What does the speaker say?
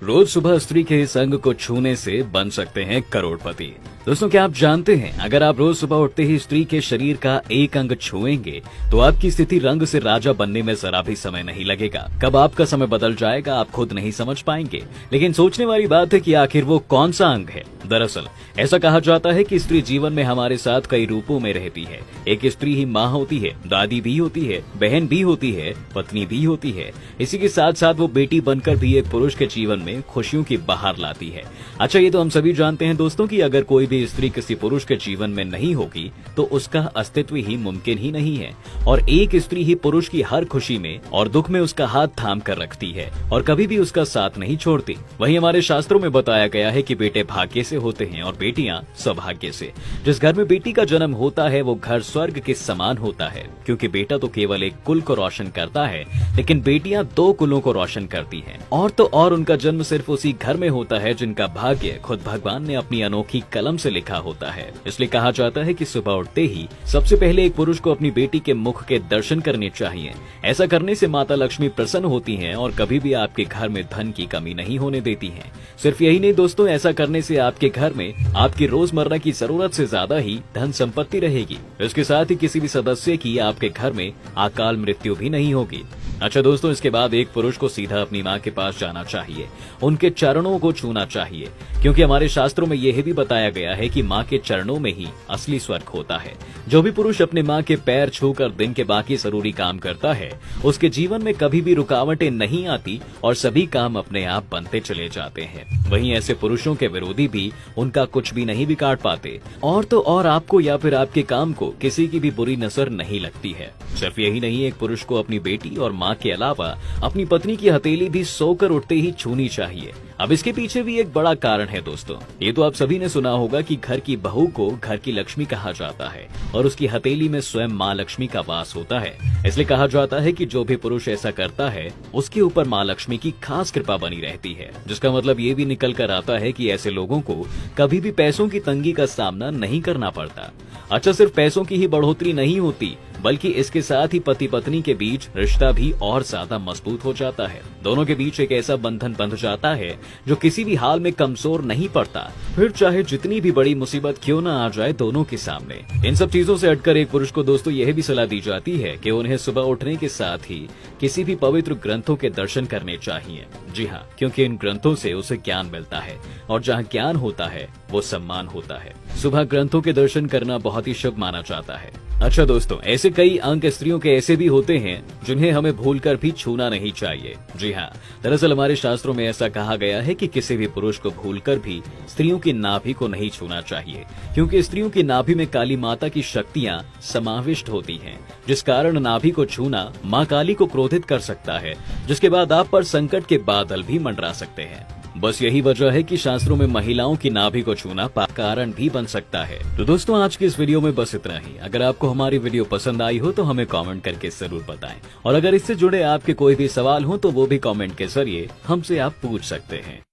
रोज सुबह स्त्री के इस अंग को छूने से बन सकते हैं करोड़पति। दोस्तों, क्या आप जानते हैं अगर आप रोज सुबह उठते ही स्त्री के शरीर का एक अंग छुएंगे तो आपकी स्थिति रंग से राजा बनने में जरा भी समय नहीं लगेगा। कब आपका समय बदल जाएगा आप खुद नहीं समझ पाएंगे। लेकिन सोचने वाली बात है कि आखिर वो कौन सा अंग है। दरअसल ऐसा कहा जाता है कि स्त्री जीवन में हमारे साथ कई रूपों में रहती है। एक स्त्री ही माँ होती है, दादी भी होती है, बहन भी होती है, पत्नी भी होती है। इसी के साथ साथ वो बेटी बनकर भी एक पुरुष के जीवन में खुशियों की बहार लाती है। अच्छा, ये तो हम सभी जानते हैं दोस्तों कि अगर कोई भी स्त्री किसी पुरुष के जीवन में नहीं होगी तो उसका अस्तित्व ही मुमकिन ही नहीं है। और एक स्त्री ही पुरुष की हर खुशी में और दुख में उसका हाथ थाम कर रखती है और कभी भी उसका साथ नहीं छोड़ती। वहीं हमारे शास्त्रों में बताया गया है कि बेटे भाग्य से होते हैं और बेटियां सौभाग्य से। जिस घर में बेटी का जन्म होता है वो घर स्वर्ग के समान होता है, क्योंकि बेटा तो केवल एक कुल को रोशन करता है लेकिन बेटियां दो कुलों को रोशन करती हैं। और तो और उनका जन्म सिर्फ उसी घर में होता है जिनका भाग्य खुद भगवान ने अपनी अनोखी कलम से लिखा होता है। इसलिए कहा जाता है कि सुबह उठते ही सबसे पहले एक पुरुष को अपनी बेटी के मुख के दर्शन करने चाहिए। ऐसा करने से माता लक्ष्मी प्रसन्न होती हैं और कभी भी आपके घर में धन की कमी नहीं होने देती हैं। सिर्फ यही नहीं दोस्तों, ऐसा करने से आपके घर में आपकी रोजमर्रा की जरूरत से ज्यादा ही धन संपत्ति रहेगी। इसके साथ ही किसी भी सदस्य की आपके घर में अकाल मृत्यु भी नहीं होगी। अच्छा दोस्तों, इसके बाद एक पुरुष को सीधा अपनी माँ के पास जाना चाहिए, उनके चरणों को छूना चाहिए, क्योंकि हमारे शास्त्रों में यह भी बताया गया है कि माँ के चरणों में ही असली स्वर्ग होता है। जो भी पुरुष अपने माँ के पैर छूकर दिन के बाकी जरूरी काम करता है उसके जीवन में कभी भी रुकावटें नहीं आती और सभी काम अपने आप बनते चले जाते हैं। वहीं ऐसे पुरुषों के विरोधी भी उनका कुछ भी नहीं बिगाड़ पाते। और तो और आपको या फिर आपके काम को किसी की भी बुरी नजर नहीं लगती है। सिर्फ यही नहीं, एक पुरुष को अपनी बेटी और माँ के अलावा अपनी पत्नी की हथेली भी सोकर उठते ही छूनी चाहिए। अब इसके पीछे भी एक बड़ा कारण है दोस्तों। ये तो आप सभी ने सुना होगा कि घर की बहू को घर की लक्ष्मी कहा जाता है और उसकी हथेली में स्वयं माँ लक्ष्मी का वास होता है। इसलिए कहा जाता है कि जो भी पुरुष ऐसा करता है उसके ऊपर माँ लक्ष्मी की खास कृपा बनी रहती है। जिसका मतलब ये भी निकल कर आता है कि ऐसे लोगों को कभी भी पैसों की तंगी का सामना नहीं करना पड़ता। अच्छा, सिर्फ पैसों की ही बढ़ोतरी नहीं होती बल्कि इसके साथ ही पति पत्नी के बीच रिश्ता भी और ज्यादा मजबूत हो जाता है। दोनों के बीच एक ऐसा बंधन बंध जाता है जो किसी भी हाल में कमजोर नहीं पड़ता, फिर चाहे जितनी भी बड़ी मुसीबत क्यों न आ जाए दोनों के सामने। इन सब चीजों से हटकर एक पुरुष को दोस्तों यह भी सलाह दी जाती है कि उन्हें सुबह उठने के साथ ही किसी भी पवित्र ग्रंथों के दर्शन करने चाहिए। जी हाँ, क्योंकि इन ग्रंथों से उसे ज्ञान मिलता है और जहाँ ज्ञान होता है वो सम्मान होता है। सुबह ग्रंथों के दर्शन करना बहुत ही शुभ माना जाता है। अच्छा दोस्तों, ऐसे कई अंग स्त्रियों के ऐसे भी होते हैं जिन्हें हमें भूलकर भी छूना नहीं चाहिए। जी हाँ, दरअसल हमारे शास्त्रों में ऐसा कहा गया है कि किसी भी पुरुष को भूलकर भी स्त्रियों की नाभि को नहीं छूना चाहिए, क्योंकि स्त्रियों की नाभि में काली माता की शक्तियाँ समाविष्ट होती हैं, जिस कारण नाभि को छूना माँ काली को क्रोधित कर सकता है, जिसके बाद आप पर संकट के बादल भी मंडरा सकते हैं। बस यही वजह है कि शास्त्रों में महिलाओं की नाभि को छूना कारण भी बन सकता है। तो दोस्तों, आज की इस वीडियो में बस इतना ही। अगर आपको हमारी वीडियो पसंद आई हो तो हमें कमेंट करके जरूर बताएं, और अगर इससे जुड़े आपके कोई भी सवाल हो तो वो भी कमेंट के जरिए हमसे आप पूछ सकते हैं।